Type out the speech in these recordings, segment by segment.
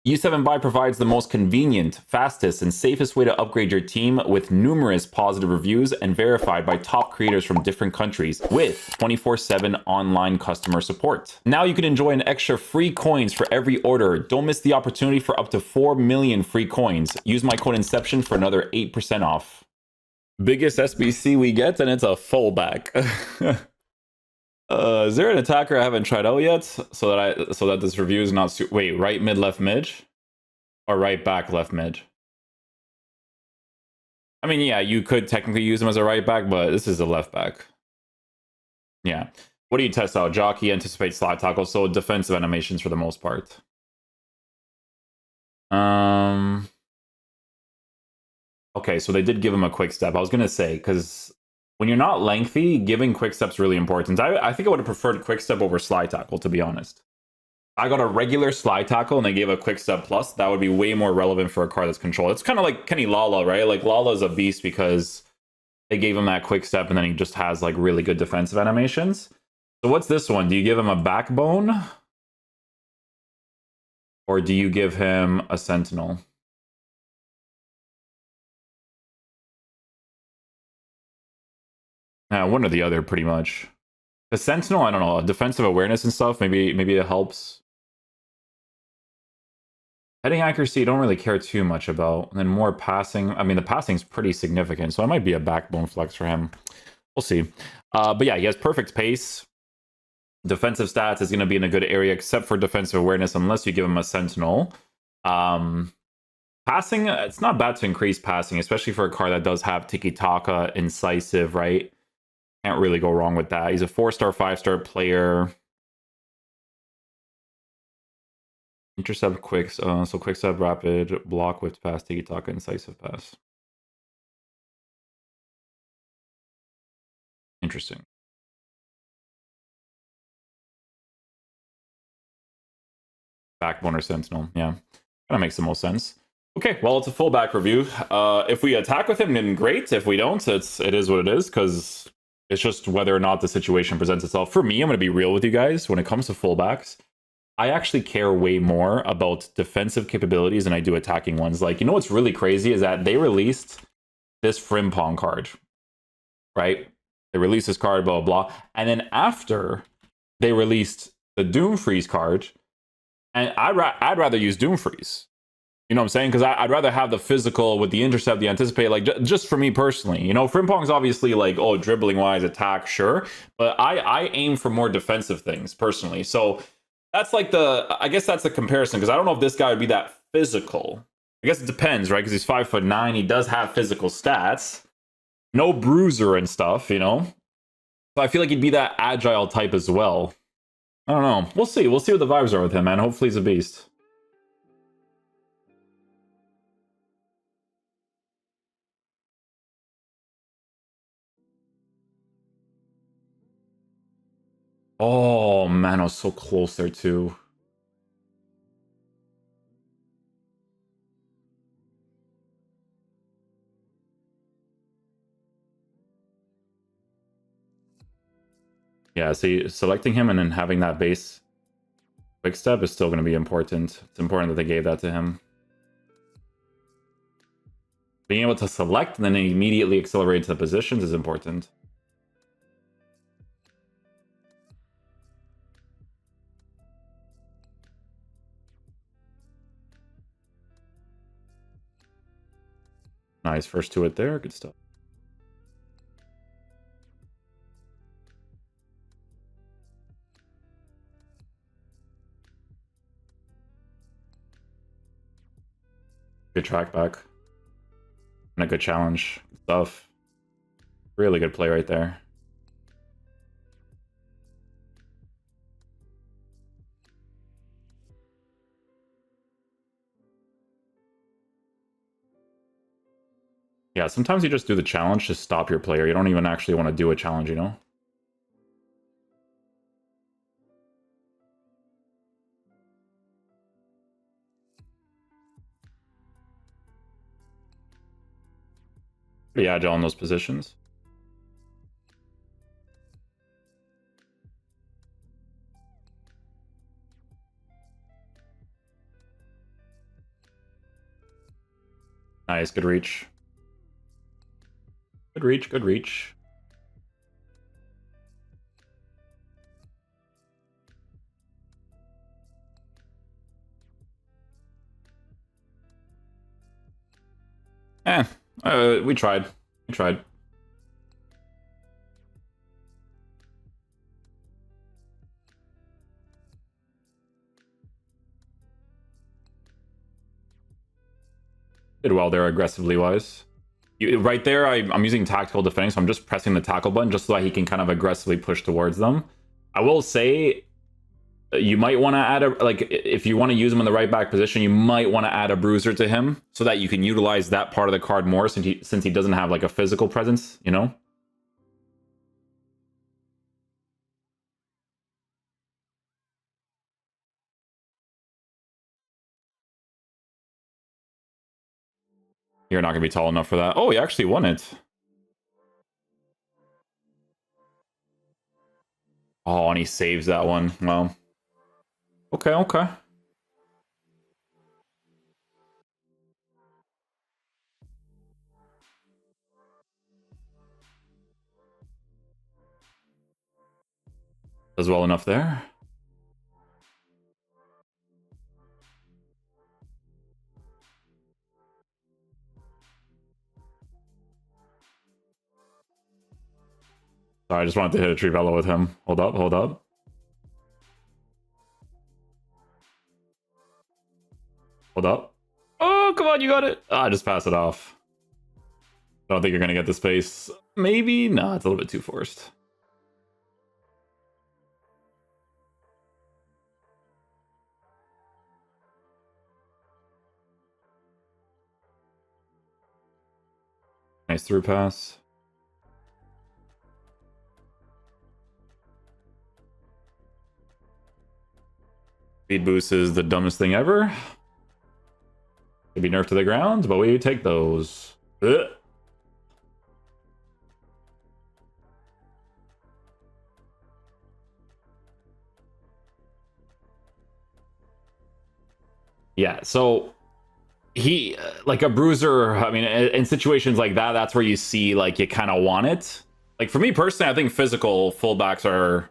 U7 Buy provides the most convenient, fastest, and safest way to upgrade your team with numerous positive reviews and verified by top creators from different countries with 24/7 online customer support. Now you can enjoy an extra free coins for every order. Don't miss the opportunity for up to 4 million free coins. Use my code Inception for another 8% off. Biggest SBC we get, and it's a fullback. Is there an attacker I haven't tried out yet so that this review is not wait, right mid left mid or right back left mid? I mean, yeah, you could technically use him as a right back, but this is a left back. Yeah. What do you test out? Jockey, anticipate, slide tackle, so defensive animations for the most part. Okay, so they did give him a quick step. I was gonna say, because when you're not lengthy, giving quick step's really important. I think I would have preferred quick step over slide tackle, to be honest. I got a regular slide tackle and they gave a quick step plus. That would be way more relevant for a card that's controlled. It's kind of like Kenny Lala, right? Like Lala's a beast because they gave him that quick step and then he just has like really good defensive animations. So what's this one? Do you give him a backbone? Or do you give him a sentinel? One or the other, pretty much. The sentinel, I don't know, defensive awareness and stuff. Maybe it helps. Heading accuracy, don't really care too much about. And then more passing. I mean, the passing's pretty significant, so it might be a backbone flex for him. We'll see. But yeah, he has perfect pace. Defensive stats is going to be in a good area, except for defensive awareness, unless you give him a sentinel. Passing, it's not bad to increase passing, especially for a card that does have tiki-taka, incisive, right? Can't really go wrong with that. He's a 4-star, 5-star player. Intercept quick, so quick step, rapid, block, whipped pass, tiki-taka, incisive pass. Interesting. Backbone or sentinel, yeah. That makes the most sense. Okay, well, it's a fullback review. If we attack with him, then great. If we don't, it is what it is, because it's just whether or not the situation presents itself. For me, I'm going to be real with you guys. When it comes to fullbacks, I actually care way more about defensive capabilities than I do attacking ones. Like, you know what's really crazy is that they released this Frimpong card, right? They released this card, blah, blah, blah. And then after they released the Doomfreeze card, and I'd rather use Doomfreeze. You know what I'm saying? Because I'd rather have the physical with the intercept, the anticipate, like just for me personally. You know, Frimpong's obviously like, oh, dribbling wise, attack, sure. But I aim for more defensive things personally. So that's like I guess that's the comparison, because I don't know if this guy would be that physical. I guess it depends, right? Because he's 5'9", he does have physical stats. No bruiser and stuff, you know? So I feel like he'd be that agile type as well. I don't know. We'll see. We'll see what the vibes are with him, man. Hopefully he's a beast. Oh, man, I was so close there, too. Yeah, see, selecting him and then having that base quick step is still going to be important. It's important that they gave that to him. Being able to select and then immediately accelerate to the positions is important. Nice, first to it there, good stuff. Good track back. And a good challenge. Good stuff. Really good play right there. Yeah, sometimes you just do the challenge to stop your player. You don't even actually want to do a challenge, you know? Pretty agile in those positions. Nice, good reach. Good reach, good reach. We tried. We tried. Did well there, aggressively wise. Right there, I'm using tactical defending, so I'm just pressing the tackle button just so that he can kind of aggressively push towards them. I will say, you might want to add a, like, if you want to use him in the right back position, you might want to add a bruiser to him so that you can utilize that part of the card more since he doesn't have like a physical presence, you know? You're not going to be tall enough for that. Oh, he actually won it. Oh, and he saves that one. Well, okay, okay. Does well enough there. Sorry, I just wanted to hit a Trivella with him. Hold up, hold up. Hold up. Oh, come on, you got it. Ah, just pass it off. I don't think you're going to get the space. Maybe? No, it's a little bit too forced. Nice through pass. Speed boost is the dumbest thing ever. Could be nerfed to the ground, but we take those. Ugh. Yeah, so he, like a bruiser, I mean, in situations like that, that's where you see, like, you kind of want it. Like, for me personally, I think physical fullbacks are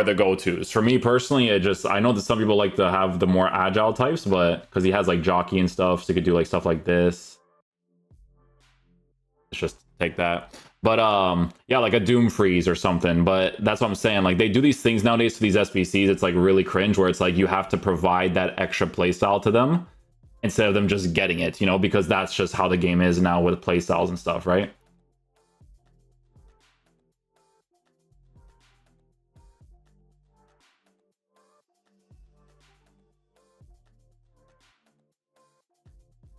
the go-tos. For me personally, I know that some people like to have the more agile types, but because he has like jockey and stuff, so you could do like stuff like this. Let's just take that. But yeah, like a Doom Freeze or something. But that's what I'm saying. Like, they do these things nowadays to these SBCs. It's like really cringe, where it's like you have to provide that extra playstyle to them instead of them just getting it, you know, because that's just how the game is now with playstyles and stuff, right?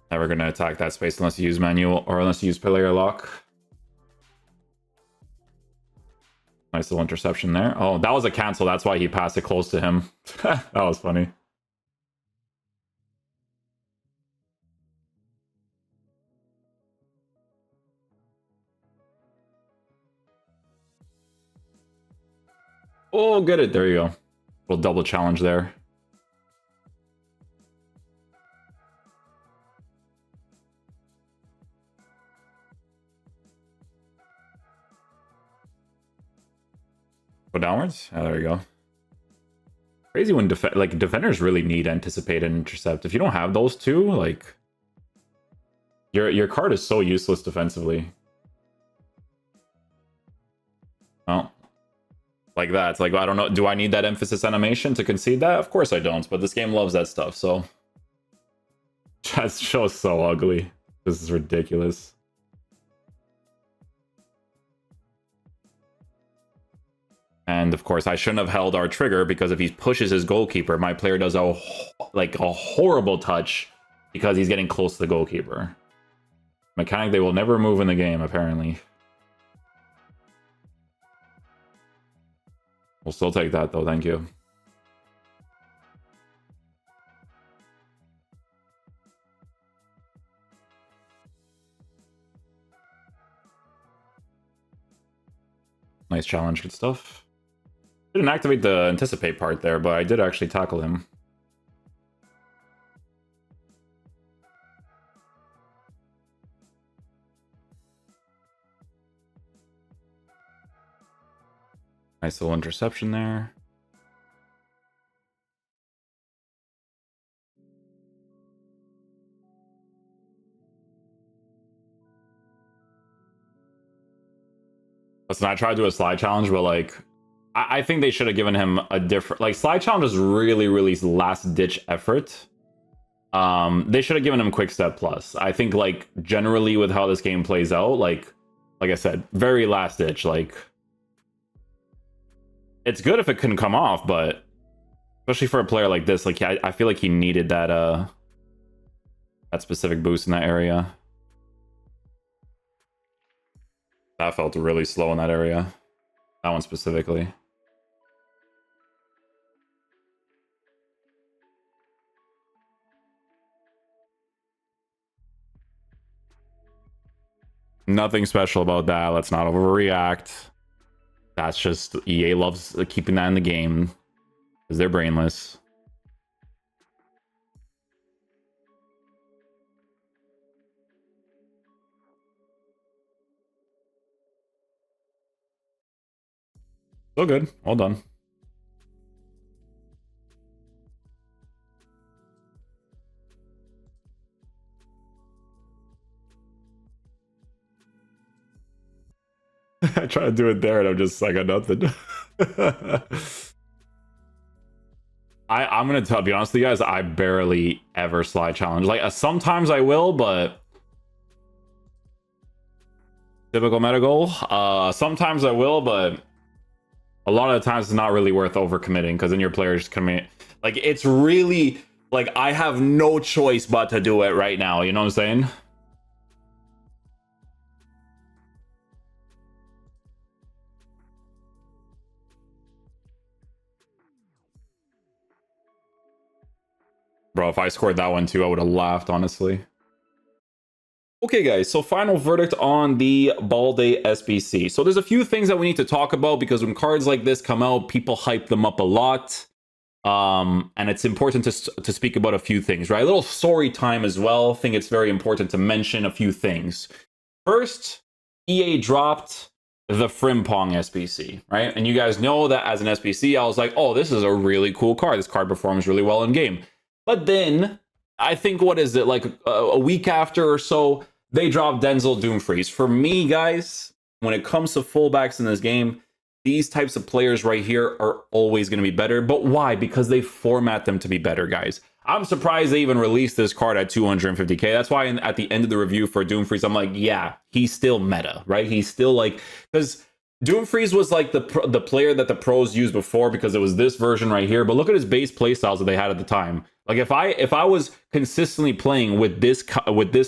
Never gonna attack that space unless you use manual or unless you use player lock. Nice little interception there. Oh, that was a cancel. That's why he passed it close to him. That was funny. Oh, get it. There you go. Little double challenge there. Go downwards. Oh, there you go. Crazy when defenders really need anticipate and intercept. If you don't have those two, like, your card is so useless defensively. Well, like that. It's like, I don't know. Do I need that emphasis animation to concede that? Of course I don't. But this game loves that stuff. So that show's so ugly. This is ridiculous. And of course, I shouldn't have held our trigger, because if he pushes his goalkeeper, my player does a horrible touch because he's getting close to the goalkeeper. Mechanic they will never move in the game, apparently. We'll still take that, though. Thank you. Nice challenge. Good stuff. Didn't activate the anticipate part there, but I did actually tackle him. Nice little interception there. Listen, I tried to do a slide challenge, but like, I think they should have given him a different, like, slide challenge is really, really last ditch effort. They should have given him quick step plus. I think, like, generally with how this game plays out, like I said, very last ditch. Like, it's good if it can come off, but especially for a player like this, like, I feel like he needed that that specific boost in that area. That felt really slow in that area. That one specifically. Nothing special about that. Let's not overreact. That's just EA loves keeping that in the game because they're brainless. So good. Well done. I try to do it there and I'm just like, I got nothing. I'm gonna be honest with you guys, I barely ever slide challenge. Like, sometimes I will, but typical meta goal. Sometimes I will, but a lot of the times it's not really worth overcommitting because then your players commit. Like, it's really like I have no choice but to do it right now. You know what I'm saying? Bro, if I scored that one too, I would have laughed, honestly. Okay, guys, so final verdict on the Balde SBC. So there's a few things that we need to talk about because when cards like this come out, people hype them up a lot. And it's important to speak about a few things, right? A little story time as well. I think it's very important to mention a few things. First, EA dropped the Frimpong SBC, right? And you guys know that as an SBC, I was like, oh, this is a really cool card. This card performs really well in game. But then, I think, what is it, like a week after or so, they dropped Denzel Doomfries. For me, guys, when it comes to fullbacks in this game, these types of players right here are always going to be better. But why? Because they format them to be better, guys. I'm surprised they even released this card at 250k. That's why at the end of the review for Doomfries, I'm like, yeah, he's still meta, right? He's still like, because Doomfries was like the player that the pros used before because it was this version right here. But look at his base playstyles that they had at the time. Like, if I was consistently playing with this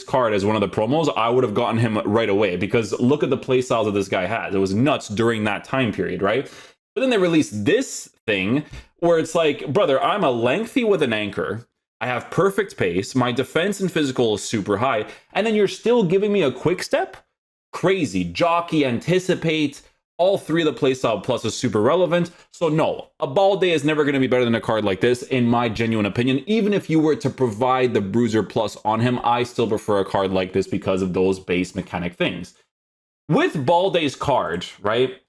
card as one of the promos, I would have gotten him right away because look at the playstyles that this guy has. It was nuts during that time period, right? But then they released this thing where it's like, brother, I'm a lengthy with an anchor. I have perfect pace. My defense and physical is super high. And then you're still giving me a quick step? Crazy. Jockey, anticipate. All three of the playstyle plus is super relevant. So no, a Balde is never going to be better than a card like this, in my genuine opinion. Even if you were to provide the Bruiser Plus on him, I still prefer a card like this because of those base mechanic things. With Balde's card, right?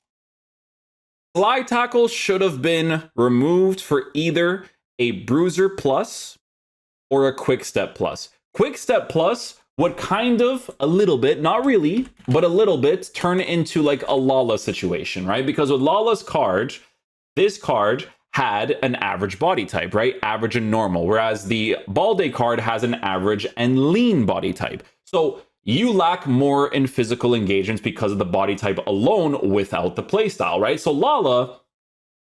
Slide tackle should have been removed for either a Bruiser Plus or a Quick Step Plus. Quick Step Plus would kind of, a little bit, not really, but a little bit, turn into like a Lala situation, right? Because with Lala's card, this card had an average body type, right? Average and normal, whereas the Balde card has an average and lean body type. So you lack more in physical engagements because of the body type alone without the playstyle, right? So Lala,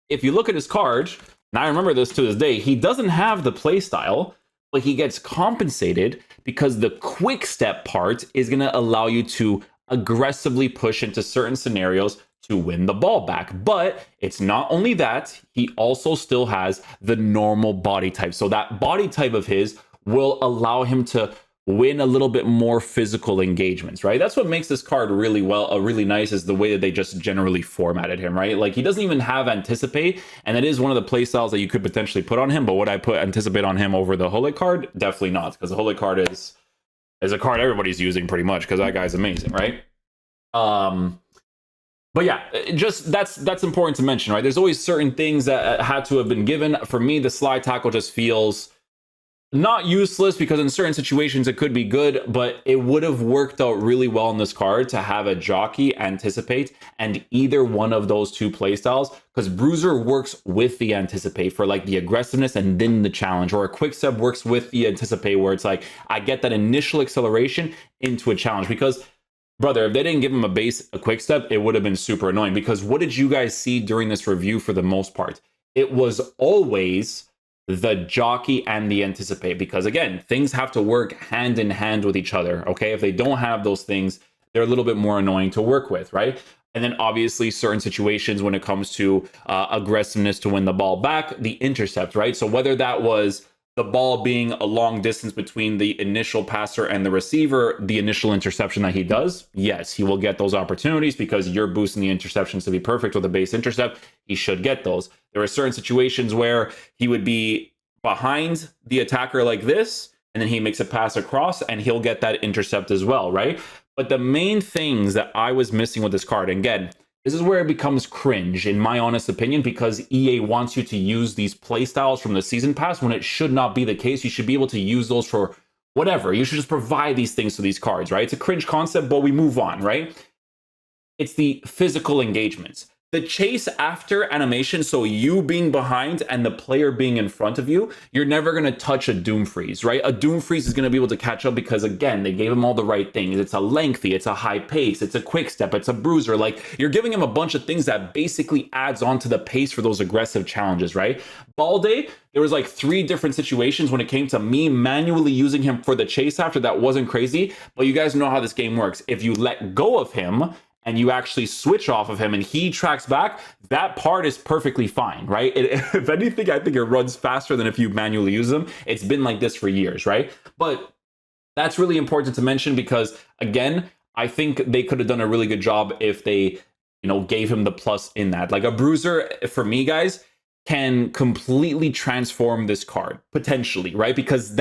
if you look at his card, and I remember this to this day, he doesn't have the playstyle, but he gets compensated because the quick step part is going to allow you to aggressively push into certain scenarios to win the ball back. But it's not only that, he also still has the normal body type. So that body type of his will allow him to win a little bit more physical engagements, right? That's what makes this card really really nice, is the way that they just generally formatted him, right? Like, he doesn't even have anticipate, and that is one of the play styles that you could potentially put on him. But would I put anticipate on him over the Holy card? Definitely not, because the Holy card is a card everybody's using pretty much, because that guy's amazing, right? But yeah, just that's important to mention, right? There's always certain things that had to have been given. For me, the slide tackle just feels not useless because in certain situations it could be good, but it would have worked out really well in this card to have a jockey anticipate and either one of those two playstyles, because bruiser works with the anticipate for like the aggressiveness and then the challenge, or a quick step works with the anticipate where it's like I get that initial acceleration into a challenge. Because brother, if they didn't give him a quick step, it would have been super annoying. Because what did you guys see during this review for the most part? It was always the jockey and the anticipate, because again, things have to work hand in hand with each other. Okay, if they don't have those things, they're a little bit more annoying to work with, right? And then obviously certain situations when it comes to aggressiveness to win the ball back, the intercept, right? So whether that was the ball being a long distance between the initial passer and the receiver, the initial interception that he does, yes, he will get those opportunities because you're boosting the interceptions to be perfect with a base intercept. He should get those. There are certain situations where he would be behind the attacker like this, and then he makes a pass across and he'll get that intercept as well, right? But the main things that I was missing with this card, and again, this is where it becomes cringe, in my honest opinion, because EA wants you to use these playstyles from the season pass when it should not be the case. You should be able to use those for whatever. You should just provide these things to these cards, right? It's a cringe concept, but we move on, right? It's the physical engagements. The chase after animation, so you being behind and the player being in front of you, you're never going to touch a Doom Freeze, right? A Doom Freeze is going to be able to catch up because, again, they gave him all the right things. It's a lengthy, it's a high pace, it's a quick step, it's a bruiser. Like, you're giving him a bunch of things that basically adds on to the pace for those aggressive challenges, right? Balde, there was like 3 different situations when it came to me manually using him for the chase after that wasn't crazy, but you guys know how this game works. If you let go of him, and you actually switch off of him and he tracks back, that part is perfectly fine, right? If anything, I think it runs faster than if you manually use them. It's been like this for years, right? But that's really important to mention because, again, I think they could have done a really good job if they, gave him the plus in that. Like a bruiser, for me, guys, can completely transform this card, potentially, right? Because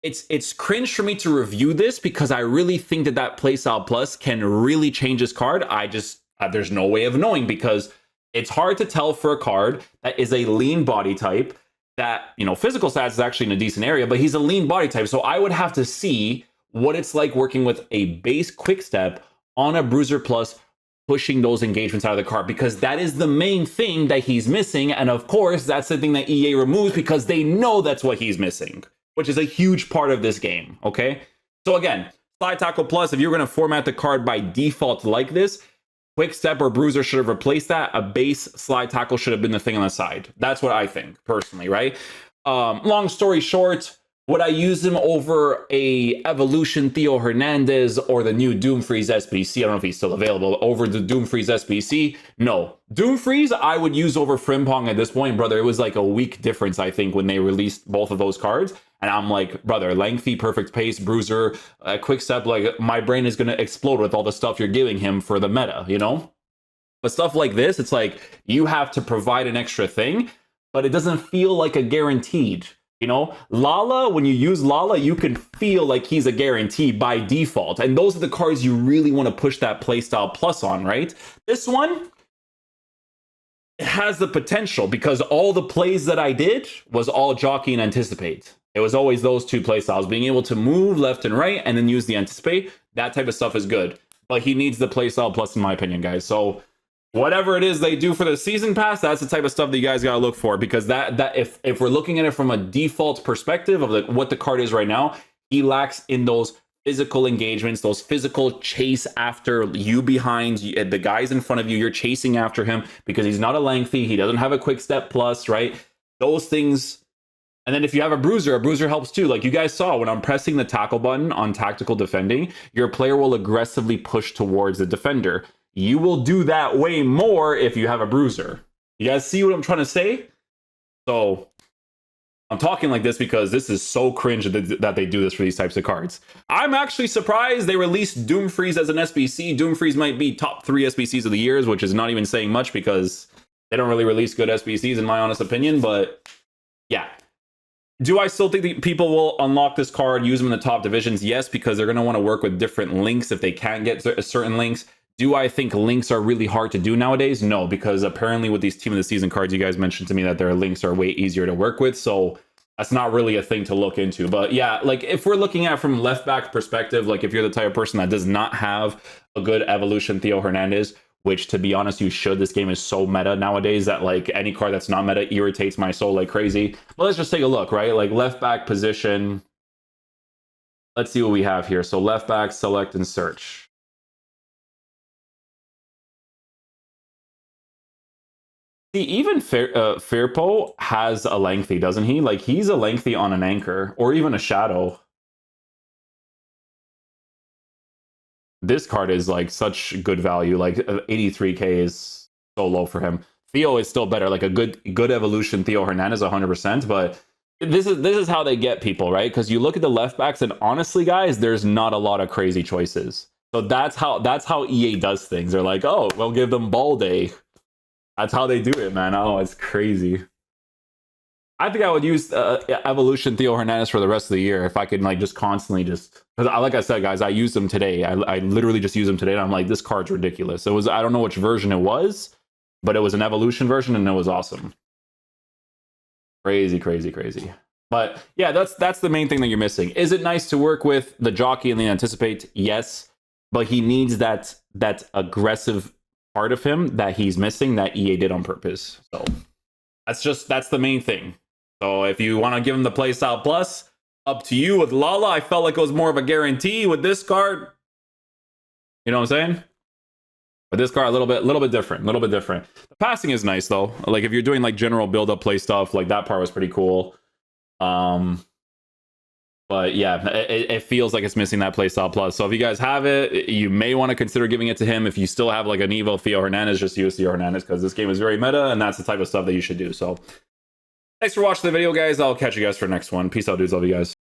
it's cringe for me to review this because I really think that playstyle plus can really change this card. There's no way of knowing because it's hard to tell for a card that is a lean body type that, physical stats is actually in a decent area, but he's a lean body type. So I would have to see what it's like working with a base quick step on a bruiser plus, pushing those engagements out of the card, because that is the main thing that he's missing. And of course, that's the thing that EA removes because they know that's what he's missing, which is a huge part of this game, okay? So again, slide tackle plus, if you're going to format the card by default like this, quick step or bruiser should have replaced that. A base slide tackle should have been the thing on the side. That's what I think, personally, right? Long story short, would I use him over a Evolution Theo Hernandez or the new Doom Freeze SBC? I don't know if he's still available. Over the Doom Freeze SBC? No. Doom Freeze, I would use over Frimpong at this point, brother. It was like a week difference, I think, when they released both of those cards. And I'm like, brother, lengthy, perfect pace, bruiser, quick step. Like, my brain is going to explode with all the stuff you're giving him for the meta, But stuff like this, it's like, you have to provide an extra thing, but it doesn't feel like a guaranteed. Lala, when you use Lala, you can feel like he's a guarantee by default. And those are the cards you really want to push that playstyle plus on, right? This one, it has the potential because all the plays that I did was all jockey and anticipate. It was always those two playstyles, being able to move left and right and then use the anticipate. That type of stuff is good. But he needs the playstyle plus, in my opinion, guys. So whatever it is they do for the season pass, that's the type of stuff that you guys gotta look for, because that if we're looking at it from a default perspective of what the card is right now, he lacks in those physical engagements, those physical chase after you behind the guys in front of you. You're chasing after him because he's not a lengthy, he doesn't have a quick step plus, right? Those things. And then if you have a bruiser helps too. Like you guys saw, when I'm pressing the tackle button on tactical defending, your player will aggressively push towards the defender. You will do that way more if you have a bruiser. You guys see what I'm trying to say? So I'm talking like this because this is so cringe that they do this for these types of cards. I'm actually surprised they released Doom Freeze as an SBC. Doom Freeze might be top 3 SBCs of the years, which is not even saying much because they don't really release good SBCs in my honest opinion. But yeah. Do I still think that people will unlock this card, use them in the top divisions? Yes, because they're going to want to work with different links if they can't get certain links. Do I think links are really hard to do nowadays? No, because apparently with these team of the season cards, you guys mentioned to me that their links are way easier to work with. So that's not really a thing to look into. But yeah, like if we're looking at from left back perspective, like if you're the type of person that does not have a good evolution Theo Hernandez, which to be honest, you should. This game is so meta nowadays that like any card that's not meta irritates my soul like crazy. But let's just take a look, right? Like left back position. Let's see what we have here. So left back, select and search. See, even Firpo has a lengthy, doesn't he? Like, he's a lengthy on an anchor, or even a shadow. This card is, like, such good value. Like, 83k is so low for him. Theo is still better. Like, a good evolution Theo Hernandez, 100%, but this is how they get people, right? Because you look at the left backs, and honestly, guys, there's not a lot of crazy choices. So that's how EA does things. They're like, oh, we'll give them Balde. That's how they do it, man. Oh, it's crazy. I think I would use Evolution Theo Hernandez for the rest of the year if I could like just constantly just because like I said, guys, I used them today. I literally just used them today, and I'm like, this card's ridiculous. It was I don't know which version it was, but it was an Evolution version, and it was awesome. Crazy, crazy, crazy. But yeah, that's the main thing that you're missing. Is it nice to work with the jockey and the anticipate? Yes, but he needs that aggressive part of him that he's missing that EA did on purpose. So that's the main thing. So if you want to give him the playstyle plus, up to you. With Lala, I felt like it was more of a guarantee. With this card, you know what I'm saying? But this card a little bit different. The passing is nice though. Like if you're doing like general build up play stuff, like that part was pretty cool. But yeah, it feels like it's missing that playstyle plus. So if you guys have it, you may want to consider giving it to him. If you still have like an Evo Theo Hernandez, just use Theo Hernandez because this game is very meta and that's the type of stuff that you should do. So thanks for watching the video, guys. I'll catch you guys for the next one. Peace out, dudes. Love you guys.